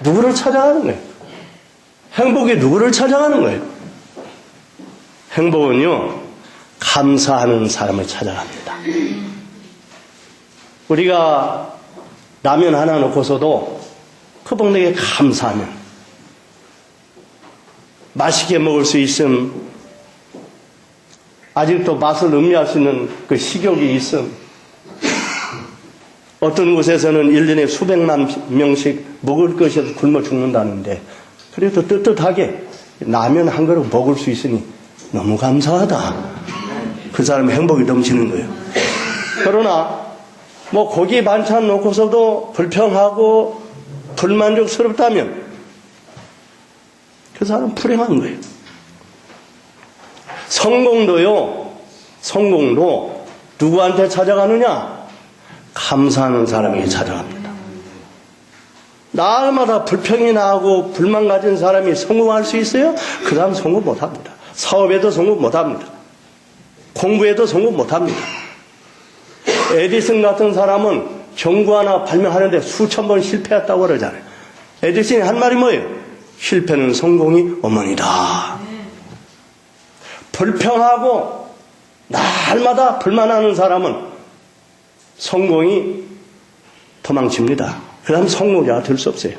누구를 찾아가는 거예요? 행복이 누구를 찾아가는 거예요? 행복은요, 감사하는 사람을 찾아갑니다. 우리가 라면 하나 놓고서도 그 복내게 감사하면, 맛있게 먹을 수 있음, 아직도 맛을 음미할 수 있는 그 식욕이 있음, 어떤 곳에서는 1년에 수백만 명씩 먹을 것이 없어서 굶어 죽는다는데, 그래도 떳떳하게 라면 한 그릇 먹을 수 있으니 너무 감사하다. 그 사람의 행복이 넘치는 거예요. 그러나 뭐 고기 반찬 놓고서도 불평하고 불만족스럽다면 그 사람은 불행한 거예요. 성공도 누구한테 찾아가느냐? 감사하는 사람에게 찾아갑니다. 날마다 불평이 나고 불만 가진 사람이 성공할 수 있어요? 그 사람 성공 못합니다. 사업에도 성공 못합니다. 공부에도 성공 못합니다. 에디슨 같은 사람은 전구 하나 발명하는데 수천 번 실패했다고 그러잖아요. 에디슨이 한 말이 뭐예요? 실패는 성공이 어머니다. 불평하고 날마다 불만하는 사람은 성공이 도망칩니다. 그 다음 성공자가 될 수 없어요.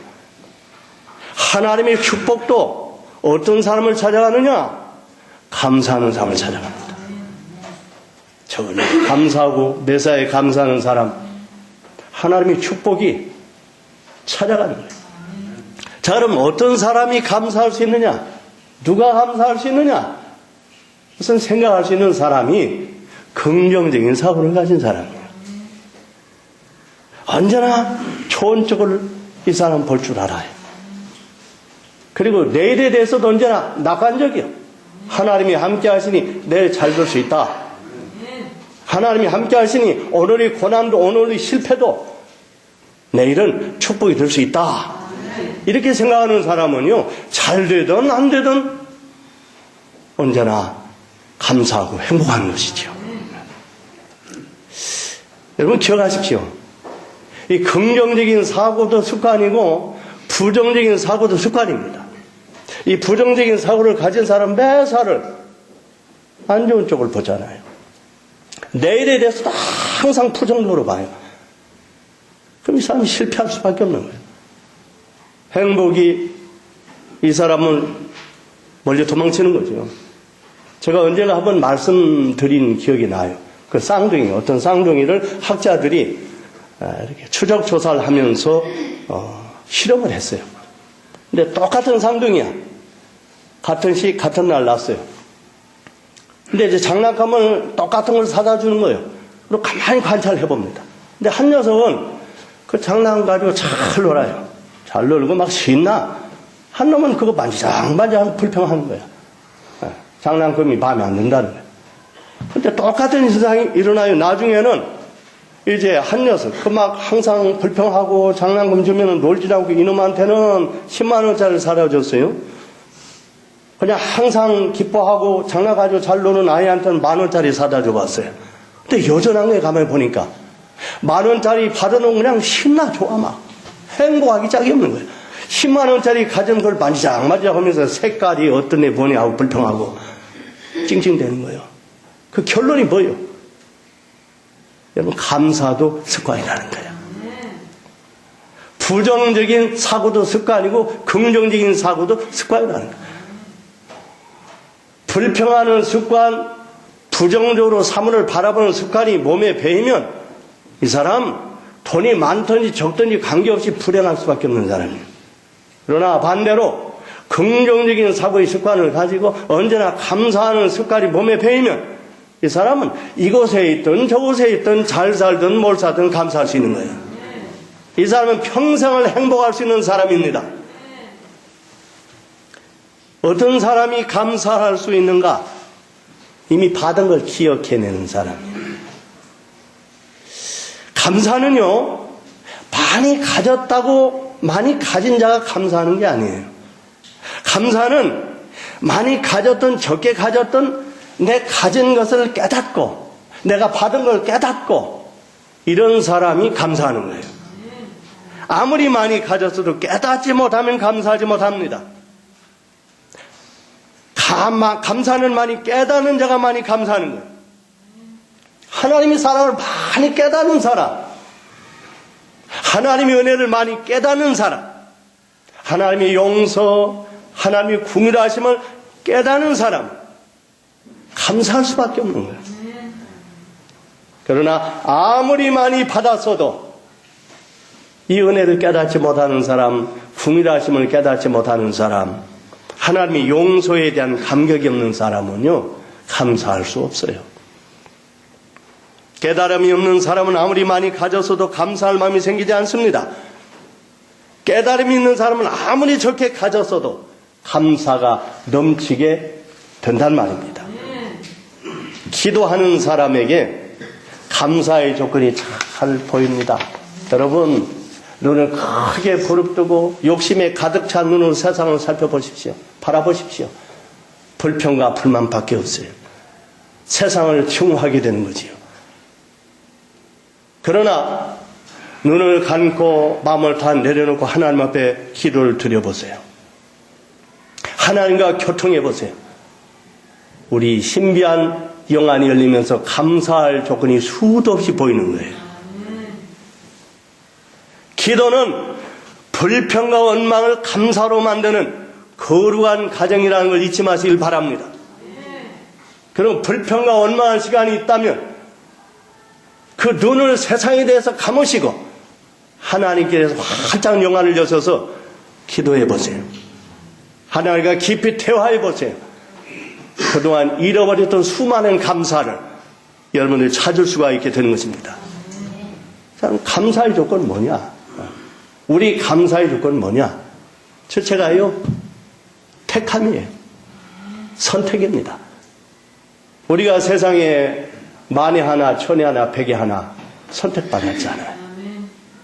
하나님의 축복도 어떤 사람을 찾아가느냐? 감사하는 사람을 찾아갑니다. 저는 감사하고 매사에 감사하는 사람, 하나님의 축복이 찾아가는 거예요. 자, 그럼 어떤 사람이 감사할 수 있느냐? 누가 감사할 수 있느냐? 우선 생각할 수 있는 사람이 긍정적인 사고를 가진 사람이에요. 언제나 좋은 쪽을 이 사람은 볼 줄 알아요. 그리고 내일에 대해서도 언제나 낙관적이요. 하나님이 함께 하시니 내일 잘 될 수 있다. 하나님이 함께 하시니 오늘의 고난도 오늘의 실패도 내일은 축복이 될 수 있다. 이렇게 생각하는 사람은요, 잘 되든 안 되든 언제나 감사하고 행복한 것이죠. 여러분 기억하십시오. 이 긍정적인 사고도 습관이고 부정적인 사고도 습관입니다. 이 부정적인 사고를 가진 사람은 매사를 안 좋은 쪽을 보잖아요. 내일에 대해서도 항상 부정적으로 봐요. 그럼 이 사람이 실패할 수밖에 없는 거예요. 행복이 이 사람을 멀리 도망치는 거죠. 제가 언제나 한번 말씀드린 기억이 나요. 그 쌍둥이, 어떤 쌍둥이를 학자들이 이렇게 추적 조사를 하면서 실험을 했어요. 근데 똑같은 쌍둥이야. 같은 시 같은 날 낳았어요. 근데 이제 장난감을 똑같은 걸 사다 주는 거예요. 그리고 가만히 관찰을 해봅니다. 근데 한 녀석은 그 장난감 가지고 잘 놀아요. 잘 놀고 막 신나. 한 놈은 그거 만지작만지작 불평하는 거야. 장난감이 마음에 안 든다는 거야. 근데 똑같은 현상이 일어나요. 나중에는 이제 한 녀석, 그 막 항상 불평하고 장난감 주면은 놀지 않고 이놈한테는 10만원짜리를 사다 줬어요. 그냥 항상 기뻐하고 장난 가지고 잘 노는 아이한테는 10,000원짜리 사다 줘봤어요. 근데 여전한 거에 가만히 보니까 10,000원짜리 받아놓으면 그냥 신나 좋아 막. 행복하기 짝이 없는 거예요. 100,000원짜리 가진 걸 만지작 하면서 색깔이 어떤 애 보니 하고 불평하고 찡찡대는 거예요. 그 결론이 뭐예요? 여러분, 감사도 습관이라는 거예요. 부정적인 사고도 습관이고 긍정적인 사고도 습관이라는 거예요. 불평하는 습관, 부정적으로 사물을 바라보는 습관이 몸에 배이면 이 사람 돈이 많든지 적든지 관계없이 불행할 수밖에 없는 사람이에요. 그러나 반대로 긍정적인 사고의 습관을 가지고 언제나 감사하는 습관이 몸에 배이면 이 사람은 이곳에 있든 저곳에 있든 잘 살든 뭘 살든 감사할 수 있는 거예요. 이 사람은 평생을 행복할 수 있는 사람입니다. 어떤 사람이 감사할 수 있는가? 이미 받은 걸 기억해내는 사람이에요. 감사는요, 많이 가졌다고 많이 가진 자가 감사하는 게 아니에요. 감사는 많이 가졌든 적게 가졌든 내 가진 것을 깨닫고 내가 받은 걸 깨닫고 이런 사람이 감사하는 거예요. 아무리 많이 가졌어도 깨닫지 못하면 감사하지 못합니다. 감사는 많이 깨닫는 자가 많이 감사하는 거예요. 하나님의 사랑을 많이 깨닫는 사람, 하나님의 은혜를 많이 깨닫는 사람, 하나님의 용서, 하나님의 궁휼하심을 깨닫는 사람, 감사할 수밖에 없는 거예요. 그러나 아무리 많이 받았어도 이 은혜를 깨닫지 못하는 사람, 궁휼하심을 깨닫지 못하는 사람, 하나님의 용서에 대한 감격이 없는 사람은요, 감사할 수 없어요. 깨달음이 없는 사람은 아무리 많이 가졌어도 감사할 마음이 생기지 않습니다. 깨달음이 있는 사람은 아무리 적게 가졌어도 감사가 넘치게 된단 말입니다. 기도하는 사람에게 감사의 조건이 잘 보입니다. 여러분, 눈을 크게 부릅뜨고 욕심에 가득 찬 눈으로 세상을 살펴보십시오. 바라보십시오. 불평과 불만밖에 없어요. 세상을 증오하게 되는 거지요. 그러나 눈을 감고 마음을 다 내려놓고 하나님 앞에 기도를 드려보세요. 하나님과 교통해보세요. 우리 신비한 영안이 열리면서 감사할 조건이 수도 없이 보이는 거예요. 기도는 불평과 원망을 감사로 만드는 거룩한 가정이라는 걸 잊지 마시길 바랍니다. 그럼 불평과 원망할 시간이 있다면 그 눈을 세상에 대해서 감으시고 하나님께서 활짝 영안을 여셔서 기도해 보세요. 하나님과 깊이 대화해 보세요. 그동안 잃어버렸던 수많은 감사를 여러분들이 찾을 수가 있게 되는 것입니다. 감사의 조건은 뭐냐? 우리 감사의 조건은 뭐냐? 첫째가요, 택함이에요. 선택입니다. 우리가 세상에 만에 하나, 천에 하나, 백에 하나 선택받았잖아요.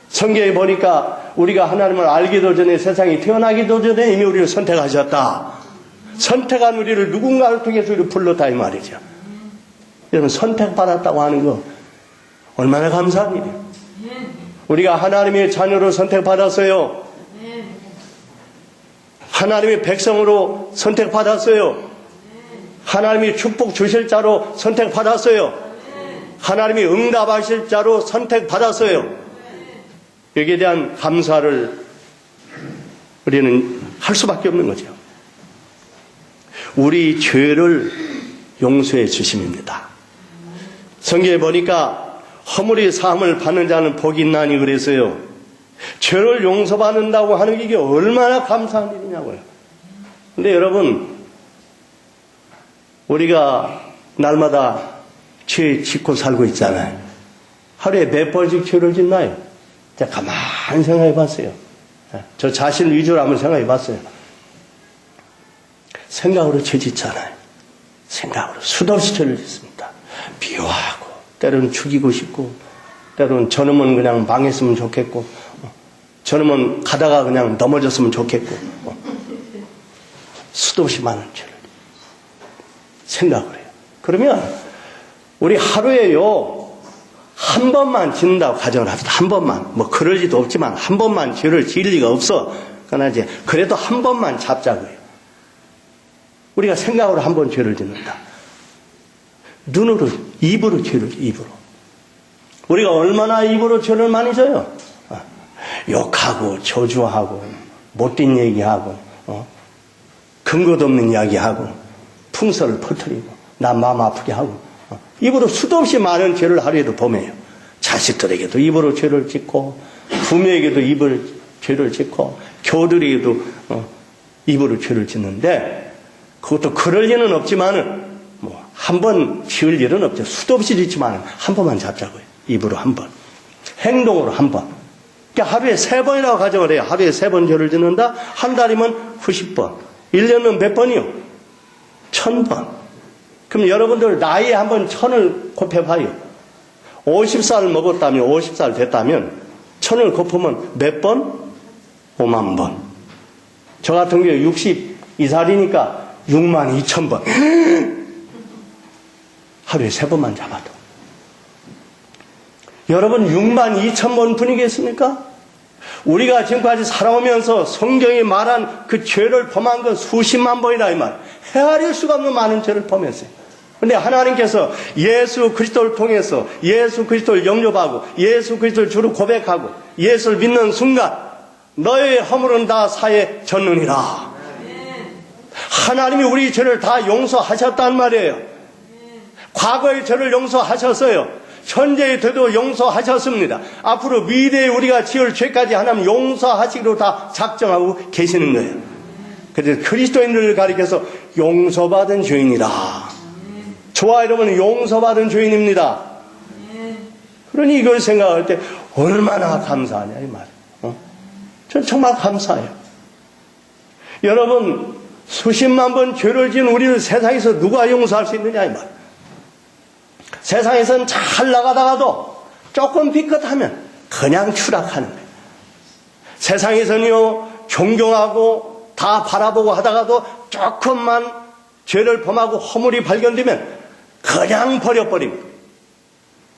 성경에 보니까 우리가 하나님을 알기도 전에, 세상에 태어나기도 전에 이미 우리를 선택하셨다. 선택한 우리를 누군가를 통해서 우리를 불렀다 이 말이죠. 여러분, 선택받았다고 하는 거 얼마나 감사한 일이에요. 우리가 하나님의 자녀로 선택받았어요. 하나님의 백성으로 선택받았어요. 하나님이 축복 주실 자로 선택받았어요. 하나님이 응답하실 자로 선택받았어요. 여기에 대한 감사를 우리는 할 수밖에 없는 거죠. 우리 죄를 용서해 주심입니다. 성경에 보니까 허물이 사함을 받는 자는 복이 있나니 그래서요. 죄를 용서받는다고 하는 게 이게 얼마나 감사한 일이냐고요. 근데 여러분, 우리가 날마다 죄 짓고 살고 있잖아요. 하루에 몇 번씩 죄를 짓나요? 제가 가만히 생각해 봤어요. 저 자신 위주로 한번 생각해 봤어요. 생각으로 죄 짓잖아요. 생각으로 수도 없이 죄를 짓습니다. 미워하고, 때로는 죽이고 싶고, 때로는 저놈은 그냥 망했으면 좋겠고, 저놈은 가다가 그냥 넘어졌으면 좋겠고, 수도 없이 많은 죄를 생각을 해요. 그러면 우리 하루에요, 한 번만 짓는다고 가정을 합시다. 한 번만. 뭐 그럴 리도 없지만 한 번만 죄를 지을 리가 없어. 그러나 이제 그래도 한 번만 잡자고요. 우리가 생각으로 한 번 죄를 짓는다. 눈으로, 입으로 죄를, 입으로. 우리가 얼마나 입으로 죄를 많이 져요? 욕하고, 저주하고, 못된 얘기하고, 근거도 없는 이야기하고, 풍설을 퍼뜨리고, 나 마음 아프게 하고, 입으로 수도 없이 많은 죄를 하루에도 범해요. 자식들에게도 입으로 죄를 짓고, 부모에게도 입으로 죄를 짓고, 교들에게도 입으로 죄를 짓는데, 그것도 그럴 리는 없지만은, 한 번 지을 일은 없죠. 수도 없이 짓지만 한 번만 잡자고요. 입으로 한 번. 행동으로 한 번. 그러니까 하루에 3번이라고 가정을 해요. 하루에 3번 죄를 짓는다? 한 달이면 90번. 1년은 몇 번이요? 1000번. 그럼 여러분들 나이에 한번 1000을 곱해봐요. 50살 먹었다면, 50살 됐다면 1000을 곱하면 몇 번? 5만 번. 저 같은 경우 62살이니까 62,000번. 하루에 3번만 잡아도. 여러분 62,000번 뿐이겠습니까? 우리가 지금까지 살아오면서 성경이 말한 그 죄를 범한 건 수십만 번이나 이 말. 헤아릴 수가 없는 많은 죄를 범했어요. 근데 하나님께서 예수 그리스도를 통해서 예수 그리스도를 영접하고 예수 그리스도를 주로 고백하고 예수를 믿는 순간 너의 허물은 다 사해졌느니라. 하나님이 우리 죄를 다 용서하셨단 말이에요. 과거의 죄를 용서하셨어요. 현재의 죄도 용서하셨습니다. 앞으로 미래에 우리가 지을 죄까지 하나님 용서하시기로 다 작정하고 계시는 거예요. 그래서 그리스도인들을 가리켜서 용서받은 죄인이라. 저와 여러분은 용서받은 죄인입니다. 그러니 이걸 생각할 때 얼마나 감사하냐 이 말이에요. 전 정말 감사해요. 여러분 수십만 번 죄를 지은 우리를 세상에서 누가 용서할 수 있느냐 이 말이에요. 세상에서는 잘 나가다가도 조금 삐끗하면 그냥 추락하는 거예요. 세상에서는요 존경하고 다 바라보고 하다가도 조금만 죄를 범하고 허물이 발견되면 그냥 버려버립니다.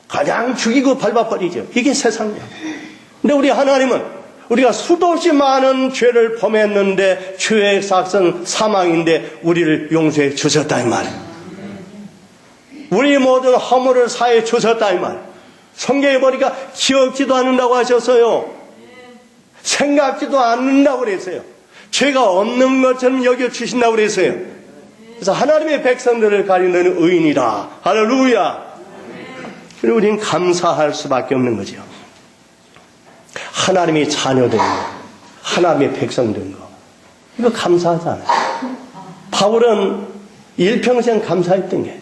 그냥 죽이고 밟아버리죠. 이게 세상이에요. 근데 우리 하나님은 우리가 수도 없이 많은 죄를 범했는데 죄의 삭은 사망인데 우리를 용서해 주셨다 이 말이에요. 우리 모든 허물을 사해 주셨다 이 말이에요. 성경에 보니까 기억지도 않는다고 하셨어요. 생각지도 않는다고 그랬어요. 죄가 없는 것처럼 여겨주신다고 그랬어요. 그래서 하나님의 백성들을 가리는 의인이라. 할렐루야. 그리고 우리는 감사할 수밖에 없는 거죠. 하나님의 자녀된 거, 하나님의 백성된 거, 이거 감사하잖아요. 바울은 일평생 감사했던 게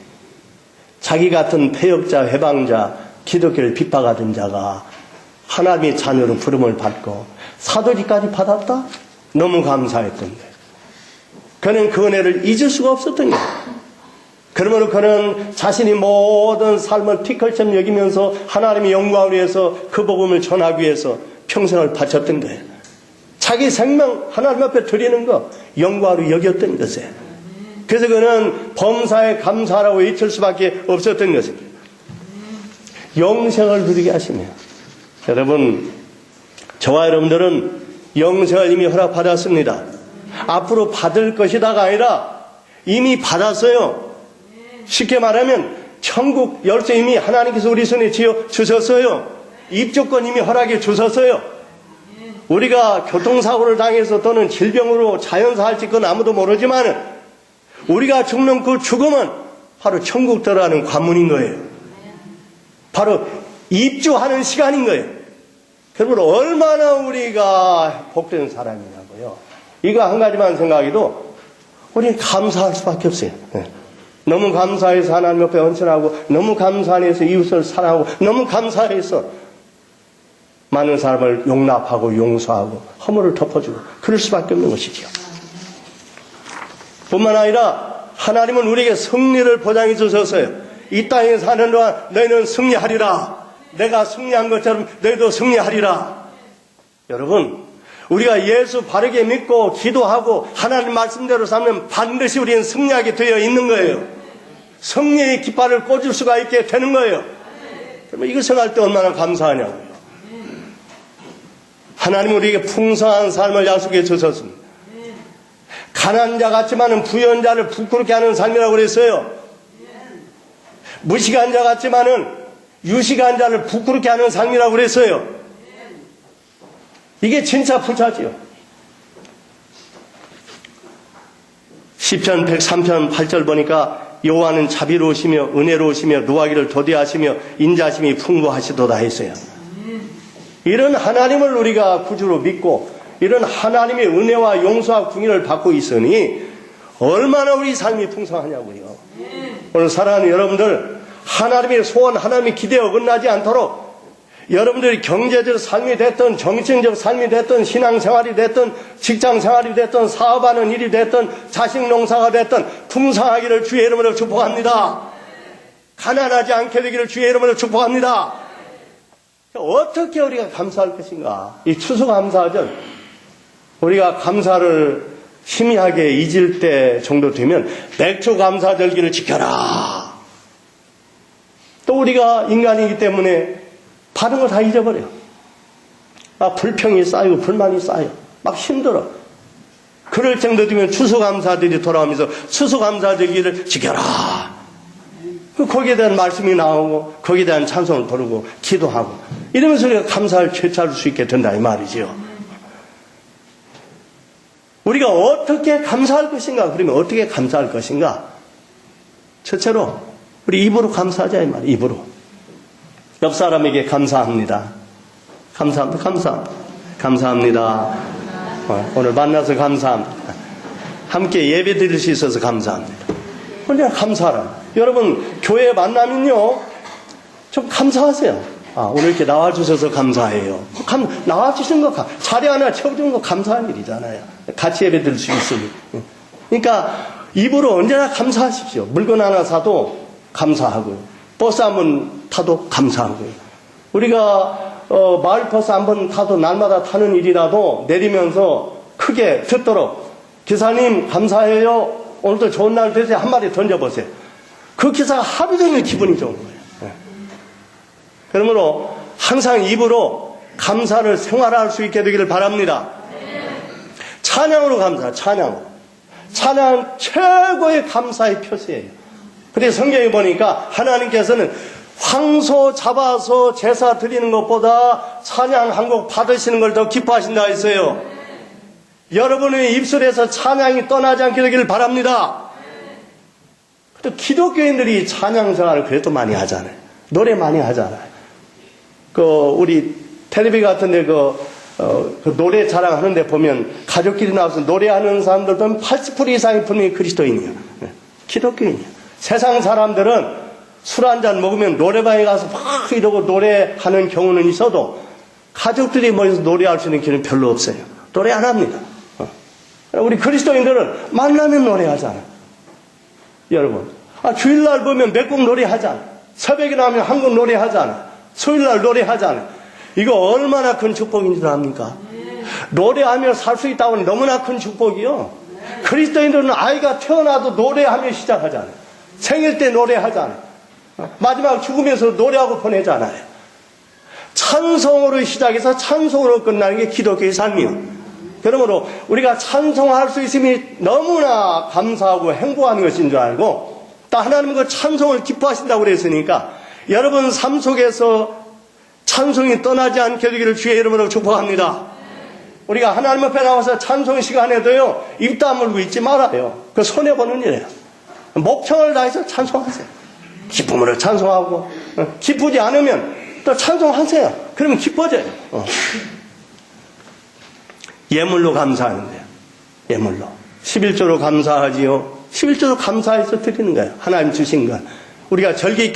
자기 같은 패역자, 해방자, 기독교를 핍박하던 자가 하나님의 자녀로 부름을 받고 사도직까지 받았다? 너무 감사했던 거예요. 그는 그 은혜를 잊을 수가 없었던 거예요. 그러므로 그는 자신이 모든 삶을 티끌처럼 여기면서 하나님의 영광을 위해서 그 복음을 전하기 위해서 평생을 바쳤던 거예요. 자기 생명 하나님 앞에 드리는 거 영광으로 여겼던 것이에요. 그래서 그는 범사에 감사하라고 외칠 수밖에 없었던 것입니다. 영생을 누리게 하시며 여러분 저와 여러분들은 영생을 이미 허락받았습니다. 앞으로 받을 것이다가 아니라 이미 받았어요. 쉽게 말하면 천국 열쇠 이미 하나님께서 우리 손에 쥐어 주셨어요. 입주권 이미 허락해 주셨어요. 우리가 교통사고를 당해서 또는 질병으로 자연사할지 그건 아무도 모르지만 우리가 죽는 그 죽음은 바로 천국 들어가는 관문인 거예요. 바로 입주하는 시간인 거예요. 그러므로 얼마나 우리가 복된 사람이냐고요. 이거 한 가지만 생각해도 우리는 감사할 수밖에 없어요. 너무 감사해서 하나님 옆에 헌신하고 너무 감사해서 이웃을 사랑하고 너무 감사해서 많은 사람을 용납하고 용서하고 허물을 덮어주고 그럴 수밖에 없는 것이지요. 뿐만 아니라 하나님은 우리에게 승리를 보장해 주셨어요. 이 땅에 사는 동안 너희는 승리하리라. 내가 승리한 것처럼 너희도 승리하리라. 여러분 우리가 예수 바르게 믿고 기도하고 하나님 말씀대로 살면 반드시 우리는 승리하게 되어 있는 거예요. 승리의 깃발을 꽂을 수가 있게 되는 거예요. 그러면 이걸 생각할 때 얼마나 감사하냐고요. 하나님은 우리에게 풍성한 삶을 약속해 주셨습니다. 가난한 자 같지만은 부유한 자를 부끄럽게 하는 삶이라고 그랬어요. 무식한 자 같지만은 유식한 자를 부끄럽게 하는 삶이라고 그랬어요. 이게 진짜 부자지요. 시편 103편 8절 보니까 여호와는 자비로우시며 은혜로우시며 노하기를 도대하시며 인자심이 풍부하시도다 했어요. 이런 하나님을 우리가 구주로 믿고 이런 하나님의 은혜와 용서와 궁유를 받고 있으니 얼마나 우리 삶이 풍성하냐고요. 오늘 사랑하는 여러분들 하나님의 소원, 하나님의 기대에 어긋나지 않도록 여러분들이 경제적 삶이 됐든 정신적 삶이 됐든 신앙생활이 됐든 직장생활이 됐든 사업하는 일이 됐든 자식 농사가 됐든 풍성하기를 주의 이름으로 축복합니다. 가난하지 않게 되기를 주의 이름으로 축복합니다. 어떻게 우리가 감사할 것인가? 이 추수감사절 우리가 감사를 희미하게 잊을 때 정도 되면 맥주감사절기를 지켜라. 또 우리가 인간이기 때문에 받은 거 다 잊어버려요. 불평이 쌓이고 불만이 쌓여. 막 힘들어. 그럴 정도 되면 추수감사들이 돌아오면서 추수감사절기를 지켜라. 거기에 대한 말씀이 나오고 거기에 대한 찬송을 부르고 기도하고 이러면서 우리가 감사를 되찾을 수 있게 된다 이 말이죠. 우리가 어떻게 감사할 것인가? 그러면 어떻게 감사할 것인가? 첫째로 우리 입으로 감사하자 이 말이에요. 입으로. 옆 사람에게 감사합니다. 감사합니다. 감사합니다. 오늘 만나서 감사합니다. 함께 예배 드릴 수 있어서 감사합니다. 언제나 감사하라. 여러분 교회 만나면요 좀 감사하세요. 오늘 이렇게 나와주셔서 감사해요. 나와주시는 거 자리 하나 채워주는 거 감사한 일이잖아요. 같이 예배 드릴 수 있으니. 그러니까 입으로 언제나 감사하십시오. 물건 하나 사도 감사하고요. 버스 한번 타도 감사하고요. 우리가 마을버스 한번 타도 날마다 타는 일이라도 내리면서 크게 듣도록 기사님 감사해요. 오늘도 좋은 날 되세요. 한 마디 던져보세요. 그 기사가 하루 종일 기분이 좋은 거예요. 그러므로 항상 입으로 감사를 생활할 수 있게 되기를 바랍니다. 찬양으로 감사, 찬양으로. 찬양은 최고의 감사의 표시예요. 근데 성경에 보니까 하나님께서는 황소 잡아서 제사 드리는 것보다 찬양 한 곡 받으시는 걸 더 기뻐하신다 했어요. 여러분의 입술에서 찬양이 떠나지 않게 되기를 바랍니다. 또 기독교인들이 찬양 생활을 그래도 많이 하잖아요. 노래 많이 하잖아요. 우리 텔레비 같은데 그 노래 자랑하는데 보면 가족끼리 나와서 노래하는 사람들 보면 80% 이상이 분명히 그리스도인이에요. 기독교인이에요. 세상 사람들은 술 한잔 먹으면 노래방에 가서 막 이러고 노래하는 경우는 있어도 가족들이 모여서 노래할 수 있는 기회는 별로 없어요. 노래 안 합니다. 우리 그리스도인들은 만나면 노래하잖아요. 여러분, 주일날 보면 몇 곡 노래하잖아요. 새벽에 나오면 한 곡 노래하잖아요. 수요일날 노래하잖아요. 이거 얼마나 큰 축복인 줄 압니까? 노래하며 살 수 있다고 하니 너무나 큰 축복이요. 그리스도인들은 아이가 태어나도 노래하며 시작하잖아요. 생일 때 노래하잖아요. 마지막 죽으면서 노래하고 보내잖아요. 찬송으로 시작해서 찬송으로 끝나는 게 기독교의 삶이요. 그러므로 우리가 찬송할 수 있음이 너무나 감사하고 행복한 것인 줄 알고 또 하나님은 그 찬송을 기뻐하신다고 그랬으니까 여러분 삶 속에서 찬송이 떠나지 않게 되기를 주의 이름으로 축복합니다. 우리가 하나님 앞에 나와서 찬송 시간에도요 입 다물고 있지 말아요. 그 손해보는 일이에요. 목청을 다해서 찬송하세요. 기쁨으로 찬송하고 기쁘지 않으면 또 찬송하세요. 그러면 기뻐져요. 예물로 감사하는 거예요. 예물로 11조로 감사하지요. 11조로 감사해서 드리는 거예요. 하나님 주신 것. 우리가 절기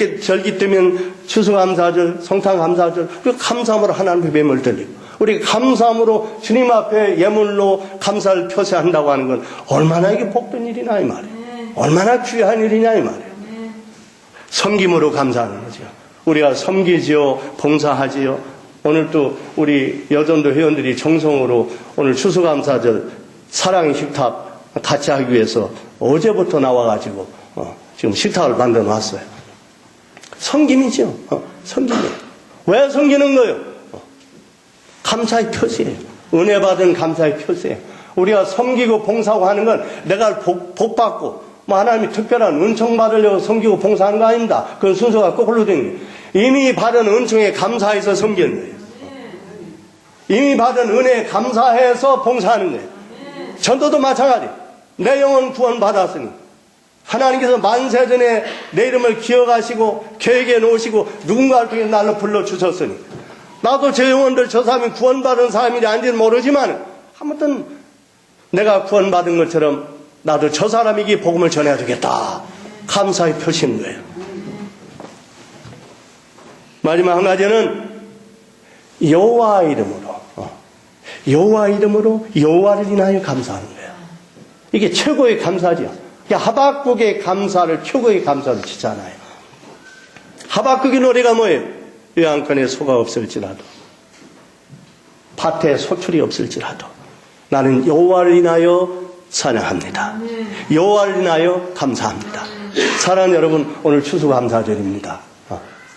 때면 추수감사절, 성탄감사절, 그 감사함으로 하나님 앞에 예물 드리고, 우리가 감사함으로 주님 앞에 예물로 감사를 표시한다고 하는 건 얼마나 이게 복된 일이냐 이 말이에요. 얼마나 귀한 일이냐 이 말이에요. 섬김으로 감사하는 거죠. 우리가 섬기지요, 봉사하지요. 오늘 또 우리 여전도 회원들이 정성으로 오늘 추수감사절 사랑의 식탁 같이 하기 위해서 어제부터 나와가지고 지금 식탁을 만들어 놨어요. 섬김이죠. 섬김이에요. 왜 섬기는 거예요? 감사의 표시예요. 은혜 받은 감사의 표시예요. 우리가 섬기고 봉사하고 하는 건 내가 복 받고 하나님이 특별한 은총 받으려고 섬기고 봉사하는 거 아닙니다. 그건 순서가 거꾸로 된 거예요. 이미 받은 은총에 감사해서 섬기는 거예요. 이미 받은 은혜에 감사해서 봉사하는 거예요. 전도도 마찬가지. 내 영혼 구원 받았으니 하나님께서 만세전에 내 이름을 기억하시고 계획해 놓으시고 누군가를 통해 날로 불러주셨으니 나도 제 영혼들 저 사람이 구원받은 사람인지 아닌지는 모르지만 아무튼 내가 구원받은 것처럼 나도 저 사람에게 복음을 전해야 되겠다. 감사의 표시인 거예요. 마지막 한 가지는 여호와 이름으로 여호와를 인하여 감사하는 거예요. 이게 최고의 감사죠. 하박국의 감사를 최고의 감사로 치잖아요. 하박국의 노래가 뭐예요? 요양간에 소가 없을지라도 밭에 소출이 없을지라도 나는 여호와를 인하여 찬양합니다. 여호와를 인하여 감사합니다. 사랑하는 여러분, 오늘 추수감사절입니다.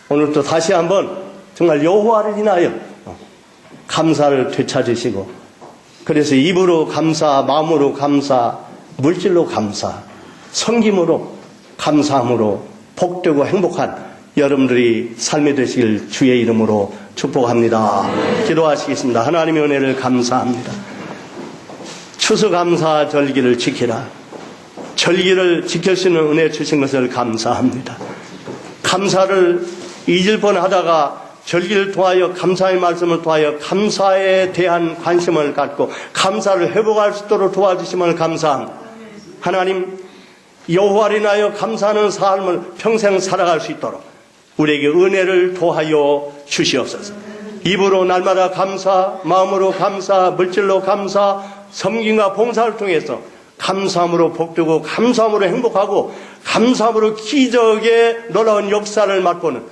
오늘 또 다시 한번 정말 여호와를 인하여 감사를 되찾으시고, 그래서 입으로 감사, 마음으로 감사, 물질로 감사, 섬김으로 감사함으로 복되고 행복한 여러분들이 삶이 되시길 주의 이름으로 축복합니다. 기도하시겠습니다. 하나님의 은혜를 감사합니다. 추수감사 절기를 지키라. 절기를 지킬 수 있는 은혜 주신 것을 감사합니다. 감사를 잊을 뻔하다가 절기를 통하여 감사의 말씀을 통하여 감사에 대한 관심을 갖고 감사를 회복할 수 있도록 도와주심을 감사합니다. 하나님, 여호와를 인하여 감사하는 삶을 평생 살아갈 수 있도록 우리에게 은혜를 도하여 주시옵소서. 입으로 날마다 감사, 마음으로 감사, 물질로 감사, 섬김과 봉사를 통해서 감사함으로 복되고 감사함으로 행복하고 감사함으로 기적의 놀라운 역사를 맛보는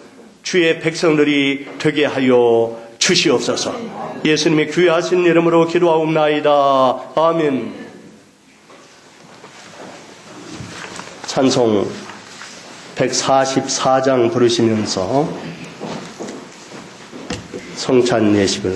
주의 백성들이 되게 하여 주시옵소서. 예수님의 귀하신 이름으로 기도하옵나이다. 아멘. 찬송 144장 부르시면서 성찬 예식을